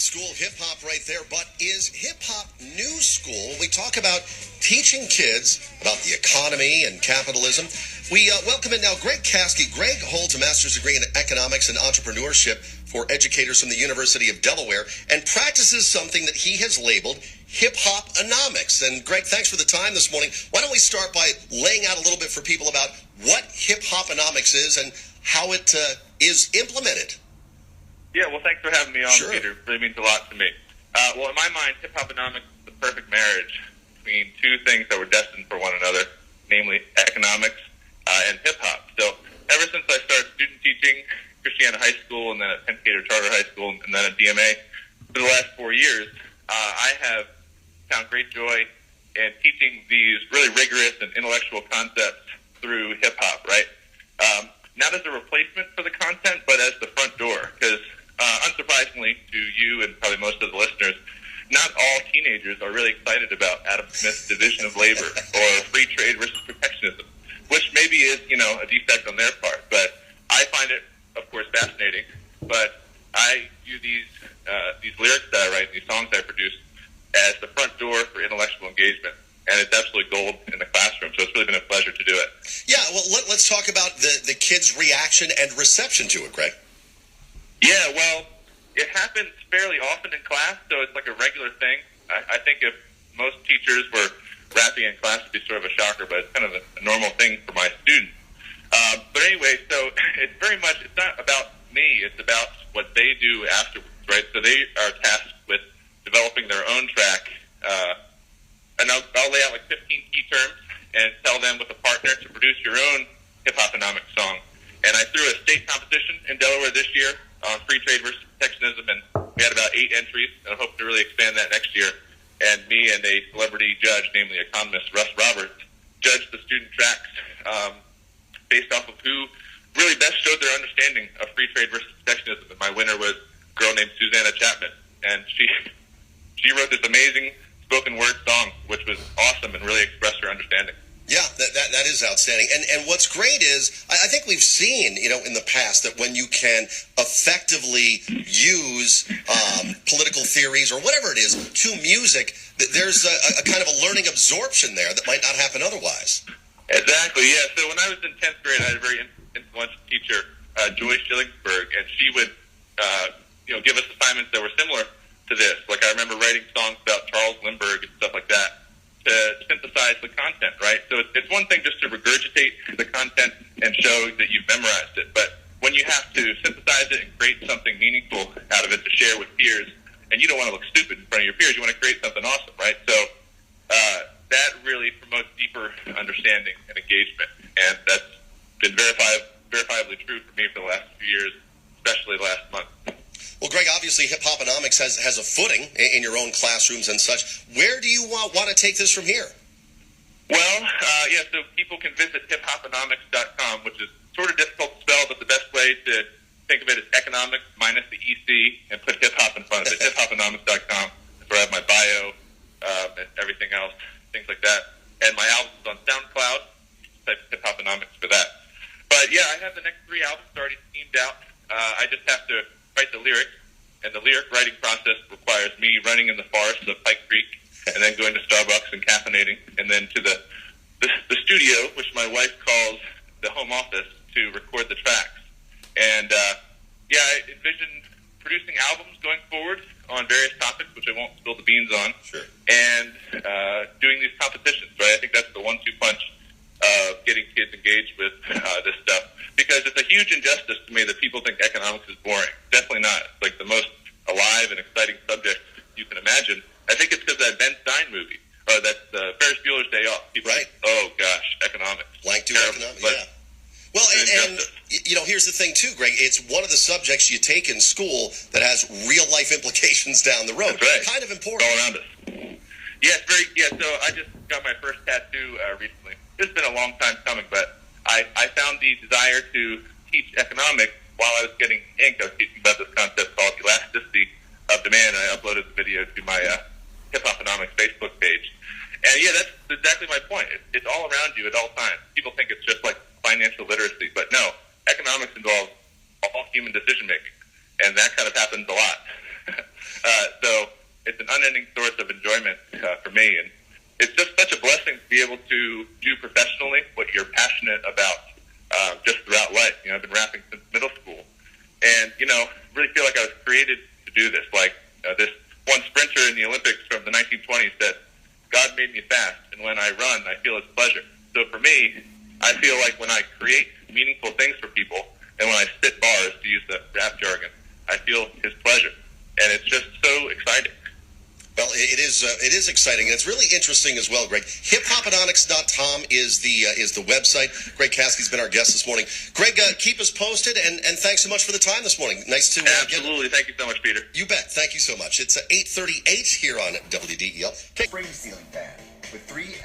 School of Hip Hop right there, but is hip hop new school? We talk about teaching kids about the economy and capitalism. We welcome in now Greg Caskey. Greg holds a master's degree in economics and entrepreneurship for educators from the University of Delaware and practices something that he has labeled HipHoponomics. And Greg, thanks for the time this morning. Why don't we start by laying out a little bit for people about what HipHoponomics is and how it is implemented? Yeah, well, thanks for having me on, Sure. Peter. It really means a lot to me. Well, in my mind, HipHoponomics is the perfect marriage between two things that were destined for one another, namely economics and hip-hop. So ever since I started student teaching, Christiana High School, and then at Penn Cater Charter High School, and then at DMA, for the last 4 years, I have found great joy in teaching these really rigorous and intellectual concepts through hip-hop, right? Not as a replacement for the content, but as the front door, because unsurprisingly to you and probably most of the listeners, not all teenagers are really excited about Adam Smith's division of labor or free trade versus protectionism, which maybe is, a defect on their part. But I find it, of course, fascinating. But I view these lyrics that I write, these songs I produce, as the front door for intellectual engagement. And it's absolutely gold in the classroom, so it's really been a pleasure to do it. Yeah, well, let's talk about the kids' reaction and reception to it, Greg. Yeah, well, it happens fairly often in class, so it's like a regular thing. I think if most teachers were rapping in class, it'd be sort of a shocker, but it's kind of a normal thing for my students. But anyway, so it's not about me, it's about what they do afterwards, right? So they are tasked with developing their own track, and I'll lay out like 15 key terms and tell them with a partner to produce your own HipHoponomics song. And I threw a state competition in Delaware this year on free trade versus protectionism, and we had about 8 entries, and I hope to really expand that next year. And me and a celebrity judge, namely economist Russ Roberts, judged the student tracks based off of who really best showed their understanding of free trade versus protectionism. And my winner was a girl named Susanna Chapman, and she wrote this amazing spoken word song, which was awesome and really expressed her understanding. Yeah, that is outstanding. And what's great is, I think we've seen, in the past that when you can effectively use political theories or whatever it is to music, there's a kind of a learning absorption there that might not happen otherwise. Exactly, yeah. So when I was in 10th grade, I had a very influential teacher, Joy Schillingsburg, and she would, give us assignments that were similar to this. Like I remember writing songs about Charles Lindbergh and stuff like that to synthesize the content, right? So it's one thing just to regurgitate the content and show that you've memorized it, but when you have to synthesize it and create something meaningful out of it to share with peers, and you don't want to look stupid in front of your peers, you want to create something awesome, right? So that really promotes deeper understanding and engagement, and that's been verifiably true for me for the last few years, especially last month. Well, Greg, obviously HipHoponomics has a footing in your own classrooms and such. Where do you want to take this from here? Well, so people can visit HipHoponomics.com, which is sort of difficult to spell, but the best way to think of it is economics minus the EC and put hip-hop in front of it. HipHoponomics.com. That's where I have my bio and everything else, things like that. And my album's on SoundCloud. Type HipHoponomics for that. But, yeah, I have the next 3 albums already teamed out. I just have to write the lyrics, and the lyric writing process requires me running in the forest of Pike Creek and then going to Starbucks and caffeinating, and then to the studio, which my wife calls the home office, to record the tracks. And, I envision producing albums going forward on various topics, which I won't spill the beans on, Sure. and doing these competitions, right? I think that's the 1-2 punch of getting kids engaged with this stuff. Because it's a huge injustice to me that people think economics is boring. Definitely not. It's like the most alive and exciting subject you can imagine. I think it's because that Ben Stein movie, or that Ferris Bueller's Day Off. People right. think, oh gosh, economics. Blank to economics, yeah. Well, and here's the thing too, Greg. It's one of the subjects you take in school that has real life implications down the road. That's right. Kind of important. All around us. Yeah, so I just got my first tattoo recently. It's been a long time coming, but I found the desire to teach economics while I was getting ink. I was teaching about this concept called elasticity of demand, and I uploaded the video to my HipHoponomics Facebook page. And yeah, that's exactly my point. It's all around you at all times. People think it's just like financial literacy, but no, economics involves all human decision making, and that kind of happens a lot. So it's an unending source of enjoyment for me, and it's just such a blessing to be able to do professionally what you're passionate about just throughout life. I've been rapping since middle school, and really feel like I was created to do this. Like this one sprinter in the Olympics from the 1920s said, "God made me fast, and when I run, I feel His pleasure." So for me, I feel like when I create meaningful things for people, and when I spit bars, to use the rap jargon, I feel His pleasure, and it's just so exciting. Well, it is exciting, and it's really interesting as well, Greg. HipHoponomics.com is the website. Greg Caskey's been our guest this morning. Greg, keep us posted, and thanks so much for the time this morning. Nice to Absolutely. Thank you so much, Peter. You bet. Thank you so much. It's 8:38 here on WDEL. Frame ceiling fan with 3